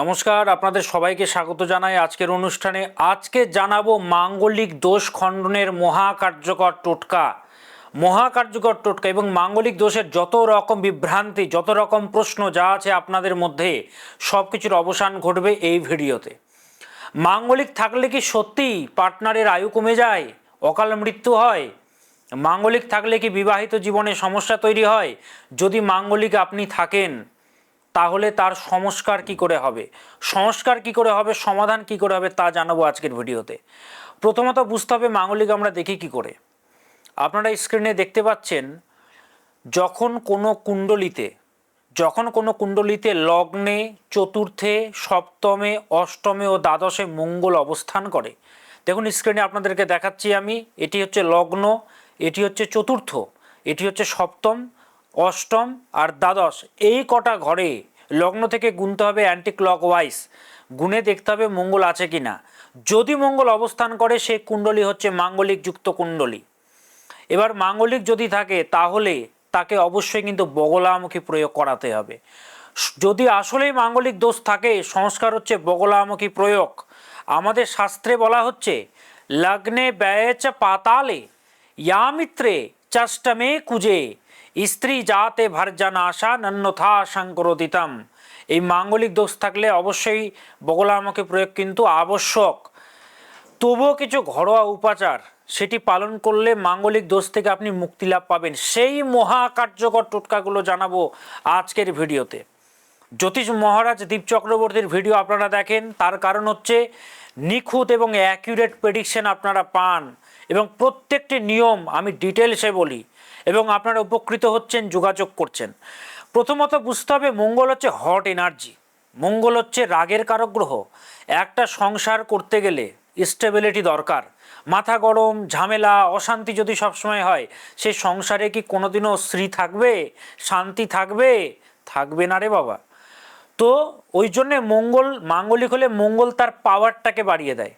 নমস্কার, আপনাদের সবাইকে স্বাগত জানাই আজকের অনুষ্ঠানে। আজকে জানাবো মাঙ্গলিক দোষ খণ্ডনের মহাকার্যকর টোটকা এবং মাঙ্গলিক দোষের যত রকম বিভ্রান্তি, যত রকম প্রশ্ন যা আছে আপনাদের মধ্যে সব কিছুর অবসান ঘটবে এই ভিডিওতে। মাঙ্গলিক থাকলে কি সত্যিই পার্টনারের আয়ু কমে যায়, অকাল মৃত্যু হয়? মাঙ্গলিক থাকলে কি বিবাহিত জীবনে সমস্যা তৈরি হয়? যদি মাঙ্গলিক আপনি থাকেন তাহলে তার সংস্কার কি করে হবে, সমাধান কি করে হবে তা জানাবো আজকের ভিডিওতে। প্রথমত বুঝতে হবে মাঙ্গলিক আমরা দেখি কি করে। আপনারা স্ক্রিনে দেখতে পাচ্ছেন, যখন কোনো কুণ্ডলিতে লগ্নে, চতুর্থে, সপ্তমে, অষ্টমে ও দ্বাদশে মঙ্গল অবস্থান করে। দেখুন স্ক্রিনে আপনাদেরকে দেখাচ্ছি আমি, এটি হচ্ছে লগ্ন, এটি হচ্ছে চতুর্থ, এটি হচ্ছে সপ্তম, অষ্টম আর দ্বাদশ। এই কটা ঘরে লগ্ন থেকে গুনতে হবে অ্যান্টি ক্লকওয়াইজ, গুনে দেখতে হবে মঙ্গল আছে কি না। যদি মঙ্গল অবস্থান করে সেই কুণ্ডলী হচ্ছে মাঙ্গলিক যুক্ত কুণ্ডলী। এবার মাঙ্গলিক যদি থাকে তাহলে তাকে অবশ্যই কিন্তু বগলামুখী প্রয়োগ করাতে হবে। যদি আসলেই মাঙ্গলিক দোষ থাকে, সংস্কার হচ্ছে বগলামুখী প্রয়োগ। আমাদের শাস্ত্রে বলা হচ্ছে লগ্নে ব্যয়েচ পাতালে ইয়ামিত্রে চাষ্টমে কুজে স্ত্রী জাতে ভার্জানাশা নন্যথা শঙ্করোদিতম। এই মাঙ্গলিক দোষ থাকলে অবশ্যই বগলামুখী প্রয়োগ কিন্তু আবশ্যক। তবুও কিছু ঘরোয়া উপাচার সেটি পালন করলে মাঙ্গলিক দোষ থেকে আপনি মুক্তি লাভ পাবেন। সেই মহাকার্যকর টোটকাগুলো জানাবো আজকের ভিডিওতে। জ্যোতিষ মহারাজ দীপ চক্রবর্তীর ভিডিও আপনারা দেখেন, তার কারণ হচ্ছে নিখুঁত এবং অ্যাকিউরেট প্রেডিকশন আপনারা পান এবং প্রত্যেকটি নিয়ম আমি ডিটেলসে বলি এবং আপনারা উপকৃত হচ্ছেন, যোগাযোগ করছেন। প্রথমত বুঝতে হবে মঙ্গল হচ্ছে হট এনার্জি, মঙ্গল হচ্ছে রাগের কারক গ্রহ। একটা সংসার করতে গেলে স্টেবিলিটি দরকার। মাথা গরম, ঝামেলা, অশান্তি যদি সবসময় হয়, সেই সংসারে কি কোনোদিনও শ্রী থাকবে, শান্তি থাকবে? থাকবে না রে বাবা। তো ওই জন্যে মাঙ্গলিক হলে মঙ্গল তার পাওয়ারটাকে বাড়িয়ে দেয়।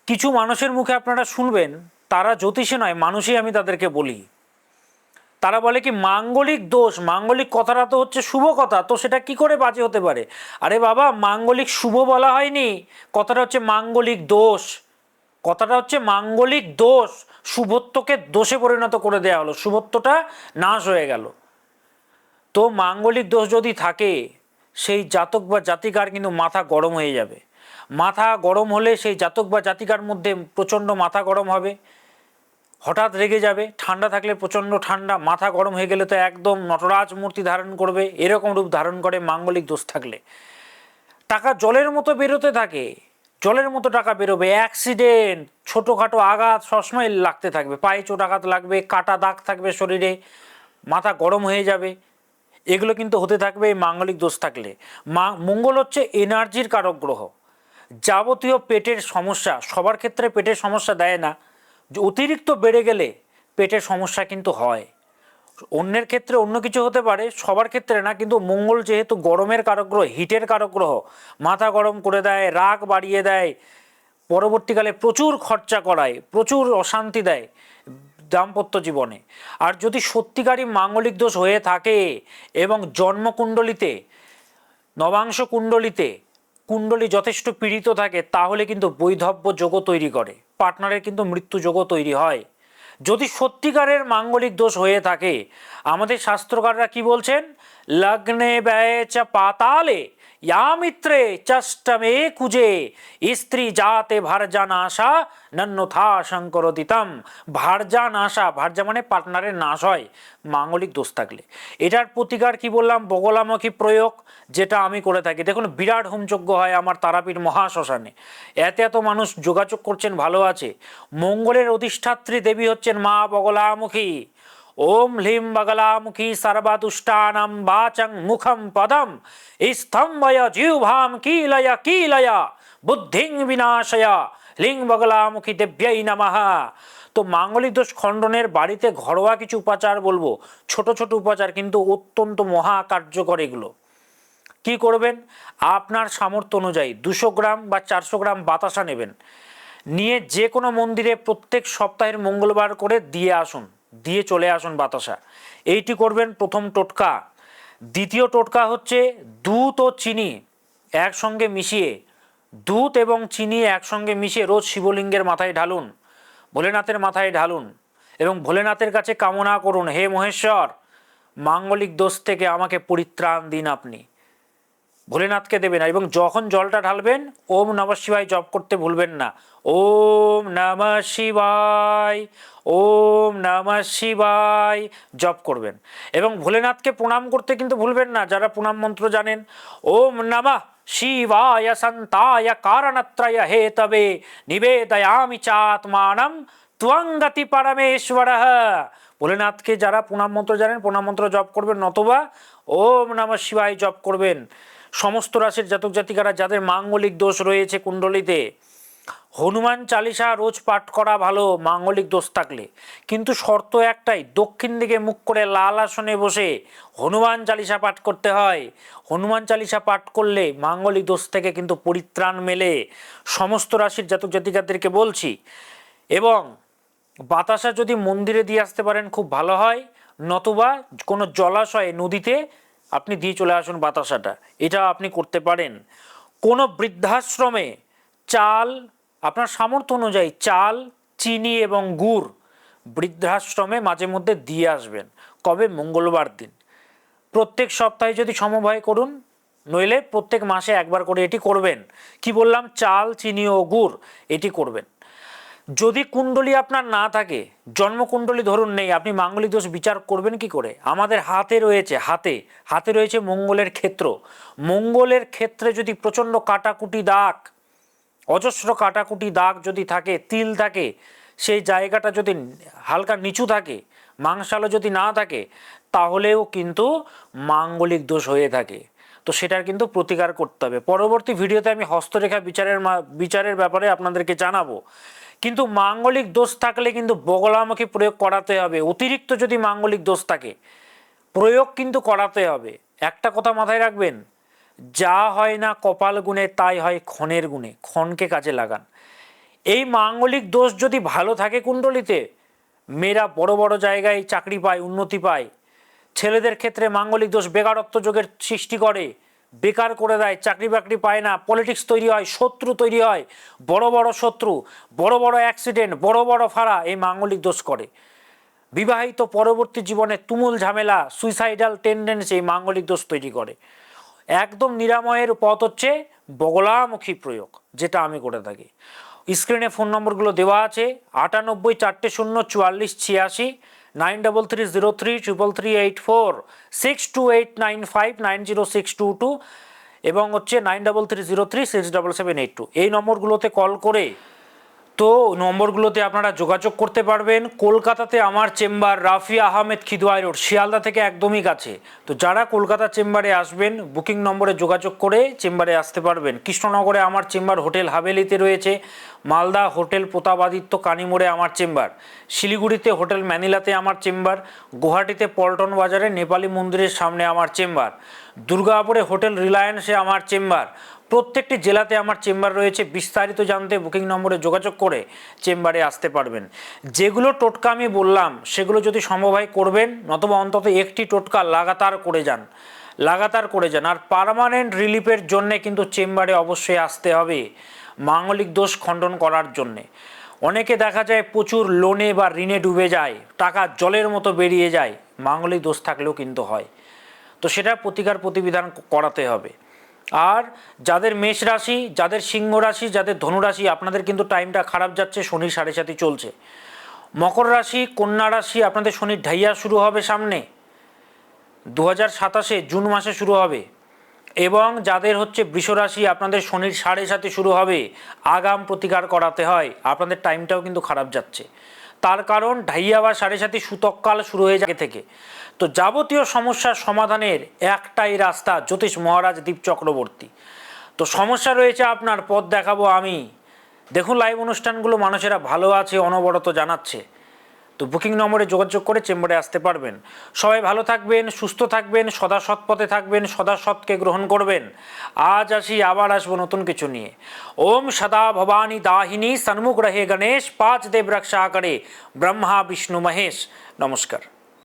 কিছু মানুষের মুখে আপনারা শুনবেন, তারা জ্যোতিষী নয়, মানুষই আমি তাদেরকে বলি। তারা বলে কি মাঙ্গলিক দোষ, মাঙ্গলিক কথাটা তো হচ্ছে শুভ কথা, তো সেটা কি করে বাজে হতে পারে? আরে বাবা, মাঙ্গলিক শুভ বলা হয়নি, কথাটা হচ্ছে মাঙ্গলিক দোষ। শুভত্বকে দোষে পরিণত করে দেওয়া হলো, শুভত্বটা নাশ হয়ে গেল। তো মাঙ্গলিক দোষ যদি থাকে সেই জাতক বা জাতিকার কিন্তু মাথা গরম হয়ে যাবে। মাথা গরম হলে সেই জাতক বা জাতিকার মধ্যে প্রচণ্ড মাথা গরম হবে, হঠাৎ রেগে যাবে। ঠান্ডা থাকলে প্রচণ্ড ঠান্ডা, মাথা গরম হয়ে গেলে তো একদম নটরাজ মূর্তি ধারণ করবে, এরকম রূপ ধারণ করে মাঙ্গলিক দোষ থাকলে। টাকা জলের মতো বেরোতে থাকে, জলের মতো টাকা বেরোবে। অ্যাক্সিডেন্ট, ছোটোখাটো আঘাত সবসময় লাগতে থাকবে, পায়ে চোট আঘাত লাগবে, কাটা দাগ থাকবে শরীরে, মাথা গরম হয়ে যাবে। এগুলো কিন্তু হতে থাকবে এই মাঙ্গলিক দোষ থাকলে। মঙ্গল হচ্ছে এনার্জির কারক গ্রহ। যাবতীয় পেটের সমস্যা, সবার ক্ষেত্রে পেটের সমস্যা দেয় না, অতিরিক্ত বেড়ে গেলে পেটের সমস্যা কিন্তু হয়। অন্যের ক্ষেত্রে অন্য কিছু হতে পারে, সবার ক্ষেত্রে না। কিন্তু মঙ্গল যেহেতু গরমের কারক গ্রহ, হিটের কারক গ্রহ, মাথা গরম করে দেয়, রাগ বাড়িয়ে দেয়, পরবর্তীকালে প্রচুর খরচা করায়, প্রচুর অশান্তি দেয় দাম্পত্য জীবনে। আর যদি সত্যিকারই মাঙ্গলিক দোষ হয়ে থাকে এবং জন্মকুণ্ডলিতে, নবাংশ কুণ্ডলী যথেষ্ট পীড়িত থাকে, তাহলে কিন্তু বৈধব্য যোগও তৈরি করে, পার্টনারের কিন্তু মৃত্যু যোগও তৈরি হয়। যদি সত্যিকারের মাঙ্গলিক দোষ হয়ে থাকে, আমাদের শাস্ত্রকাররা কি বলছেন? লগ্নে ব্যয়েচ পাতালে ইয়ামিত্রে চষ্টমে কুজে স্ত্রী জাতে ভার্জানাশা নন্যথা শঙ্করোদিতম। ভার্জা মানে পার্টনারের নাশ হয় মাঙ্গলিক দোষ থাকলে। এটার প্রতিকার কি বললাম? বগলামুখী প্রয়োগ, যেটা আমি করে থাকি। দেখুন বিরাট হোমযজ্ঞ হয় আমার তারাপীঠ মহাশ্মশানে, এত মানুষ যোগাযোগ করছেন, ভালো আছে। মঙ্গলের অধিষ্ঠাত্রী দেবী হচ্ছেন মা বগলামুখী। ওম হ্লিম বগলামুখী সর্বাদুষ্টানাম বাচং মুখম পদম স্তম্ভয় জিহ্বাম কিলয়া বুদ্ধিং বিনাশয়া লিং বগলামুখী দেব্যই নমঃ। তো মাঙ্গলিক দোষ খণ্ডনের বাড়িতে ঘরোয়া কিছু উপাচার বলবো, ছোট ছোট উপাচার কিন্তু অত্যন্ত মহা কার্যকর। এগুলো কি করবেন? আপনার সামর্থ্য অনুযায়ী 200 গ্রাম বা 400 গ্রাম বাতাসা নেবেন, নিয়ে যে কোনো মন্দিরে প্রত্যেক সপ্তাহের মঙ্গলবার করে দিয়ে চলে আসুন বাতাসা। এইটি করবেন প্রথম টোটকা। দ্বিতীয় টোটকা হচ্ছে দুধ ও চিনি একসঙ্গে মিশিয়ে, দুধ এবং চিনি একসঙ্গে মিশিয়ে রোজ শিবলিঙ্গের মাথায় ঢালুন, ভোলেনাথের মাথায় ঢালুন এবং ভোলেনাথের কাছে কামনা করুন, হে মহেশ্বর, মাঙ্গলিক দোষ থেকে আমাকে পরিত্রাণ দিন আপনি। ভোলেনাথকে দেবেন। এবং যখন জলটা ঢালবেন ওম নমঃ শিবায় জপ করতে ভুলবেন না। ওম নমঃ শিবায়, ওম নমঃ শিবায় জপ করবেন। এবং ভোলেনাথকে প্রণাম করতে কিন্তু ভুলবেন না, যারা প্রণাম মন্ত্র জানেন। ওম নমঃ শিবায় সন্তায় কারণত্রয় হেতবে নিবেদয়ামি চাত্মানম ত্বং গতি পরমেশ্বরঃ। ভোলেনাথকে যারা প্রণাম মন্ত্র জানেন প্রণাম মন্ত্র জপ করবেন, নতবা ওম নমঃ শিবায় জপ করবেন। সমস্ত রাশির জাতক জাতিকারা যাদের মাঙ্গলিক দোষ রয়েছে কুণ্ডলিতে, হনুমান চালিসা রোজ পাঠ করা ভালো মাঙ্গলিক দোষ থাকলে, কিন্তু শর্ত একটাই, দক্ষিণ দিকে মুখ করে লাল আসনে বসে হনুমান চালিসা পাঠ করতে হয়। হনুমান চালিসা পাঠ করলে মাঙ্গলিক দোষ থেকে কিন্তু পরিত্রাণ মেলে, সমস্ত রাশির জাতক জাতিকাদেরকে বলছি। এবং বাতাসা যদি মন্দিরে দিয়ে আসতে পারেন খুব ভালো হয়, নতুবা কোনো জলাশয়ে নদীতে আপনি দিয়ে চলে আসুন বাতাসাটা, এটা আপনি করতে পারেন। কোনো বৃদ্ধাশ্রমে চাল, আপনার সামর্থ্য অনুযায়ী চাল, চিনি এবং গুড় বৃদ্ধাশ্রমে মাঝে মধ্যে দিয়ে আসবেন। কবে? মঙ্গলবার দিন। প্রত্যেক সপ্তাহে যদি সমবায় করুন, নইলে প্রত্যেক মাসে একবার করে এটি করবেন। কি বললাম? চাল, চিনি ও গুড় এটি করবেন। যদি কুণ্ডলী আপনার না থাকে, জন্মকুণ্ডলী ধরুন নেই, আপনি মাঙ্গলিক দোষ বিচার করবেন কি করে? আমাদের হাতে রয়েছে, হাতে রয়েছে মঙ্গলের ক্ষেত্র। মঙ্গলের ক্ষেত্রে যদি প্রচণ্ড কাটাকুটি দাগ, অজস্র কাটাকুটি দাগ যদি থাকে, তিল থাকে, সেই জায়গাটা যদি হালকা নিচু থাকে, মাংসালো যদি না থাকে, তাহলেও কিন্তু মাঙ্গলিক দোষ হয়ে থাকে। তো সেটার কিন্তু প্রতিকার করতে হবে। পরবর্তী ভিডিওতে আমি হস্তরেখা বিচারের ব্যাপারে আপনাদেরকে জানাবো। কিন্তু মাঙ্গলিক দোষ থাকলে কিন্তু বগলামুখী প্রয়োগ করাতে হবে। অতিরিক্ত যদি মাঙ্গলিক দোষ থাকে, প্রয়োগ কিন্তু করাতে হবে। একটা কথা মাথায় রাখবেন, যা হয় না কপাল গুণে তাই হয় ক্ষণের গুণে। ক্ষণকে কাজে লাগান। এই মাঙ্গলিক দোষ যদি ভালো থাকে কুণ্ডলিতে, মেয়েরা বড় বড় জায়গায় চাকরি পায়, উন্নতি পায়। ছেলেদের ক্ষেত্রে মাঙ্গলিক দোষ বেকারত্ব যোগের সৃষ্টি করে, বেকার করে দেয়, চাকরি বাকরি পায় না, পলিটিক্স তৈরি হয়, শত্রু তৈরি হয়, বড় বড় শত্রু, বড় বড় অ্যাক্সিডেন্ট, বড় বড় ফাঁড়া এই মাঙ্গলিক দোষ করে। বিবাহিত পরবর্তী জীবনে তুমুল ঝামেলা, সুইসাইডাল টেন্ডেন্সি এই মাঙ্গলিক দোষ তৈরি করে। একদম নিরাময়ের পথ হচ্ছে বগলামুখী প্রয়োগ, যেটা আমি করে থাকি। স্ক্রিনে ফোন নম্বরগুলো দেওয়া আছে, 98 400 44 86, 9330333384, 6289590622 এবং হচ্ছে 9330367782। এই নম্বরগুলোতে কল করে, তো নম্বরগুলোতে আপনারা যোগাযোগ করতে পারবেন। কলকাতাতে আমার চেম্বার রাফি আহমেদ খিদওয়াই রোড, শিয়ালদা থেকে একদমই কাছে। তো যারা কলকাতা চেম্বারে আসবেন, বুকিং নম্বরে যোগাযোগ করে চেম্বারে আসতে পারবেন। কৃষ্ণনগরে আমার চেম্বার হোটেল হাভেলিতে রয়েছে, মালদা হোটেল প্রতাপাদিত্য কানিমোড়ে আমার চেম্বার, শিলিগুড়িতে হোটেল ম্যানিলাতে আমার চেম্বার, গুয়াহাটিতে পল্টন বাজারে নেপালি মন্দিরের সামনে আমার চেম্বার, দুর্গাপুরে হোটেল রিলায়েন্সে আমার চেম্বার। প্রত্যেকটি জেলাতে আমার চেম্বার রয়েছে। বিস্তারিত জানতে বুকিং নম্বরে যোগাযোগ করে চেম্বারে আসতে পারবেন। যেগুলো টোটকা আমি বললাম সেগুলো যদি সম্ভব হয় করবেন, নতুবা অন্তত একটি টোটকা লাগাতার করে যান। আর পার্মানেন্ট রিলিফের জন্যে কিন্তু চেম্বারে অবশ্যই আসতে হবে মাঙ্গলিক দোষ খণ্ডন করার জন্যে। অনেকে দেখা যায় প্রচুর লোনে বা ঋণে ডুবে যায়, টাকা জলের মতো বেরিয়ে যায়, মাঙ্গলিক দোষ থাকলেও কিন্তু হয়। তো সেটা প্রতিকার প্রতিবিধান করাতে হবে। আর যাদের মেষ রাশি, যাদের সিংহ রাশি, যাদের ধনু রাশি, আপনাদের কিন্তু টাইমটা খারাপ যাচ্ছে, শনির 7.5 চলছে। মকর রাশি, কন্যা রাশি, আপনাদের শনির ঢাইয়া শুরু হবে সামনে 2027 জুন মাসে শুরু হবে। এবং যাদের হচ্ছে বৃষ রাশি, আপনাদের শনির 7.5 শুরু হবে। আগাম প্রতিকার করাতে হয়, আপনাদের টাইমটাও কিন্তু খারাপ যাচ্ছে। তার কারণ ঢাইয়া বা 7.5 সূতককাল শুরু হয়ে যায় থেকে। তো যাবতীয় সমস্যার সমাধানের একটাই রাস্তা, জ্যোতিষ মহারাজ দীপ চক্রবর্তী। তো সমস্যা রয়েছে আপনার, পথ দেখাবো আমি। দেখুন লাইভ অনুষ্ঠানগুলো মানুষেরা ভালো আছে অনবরত জানাচ্ছে। তো বুকিং নম্বরে যোগাযোগ করে চেম্বারে আসতে পারবেন। সবাই ভালো থাকবেন, সুস্থ থাকবেন, সদা সৎ পথে থাকবেন, সদা সৎকে গ্রহণ করবেন। আজ আসি, আবার আসবো নতুন কিছু নিয়ে। ওম সদা ভবানী দাহিনী সন্মুখ রহে গণেশ, 5 দেব রক্ষা করে ব্রহ্মা বিষ্ণু মহেশ। নমস্কার।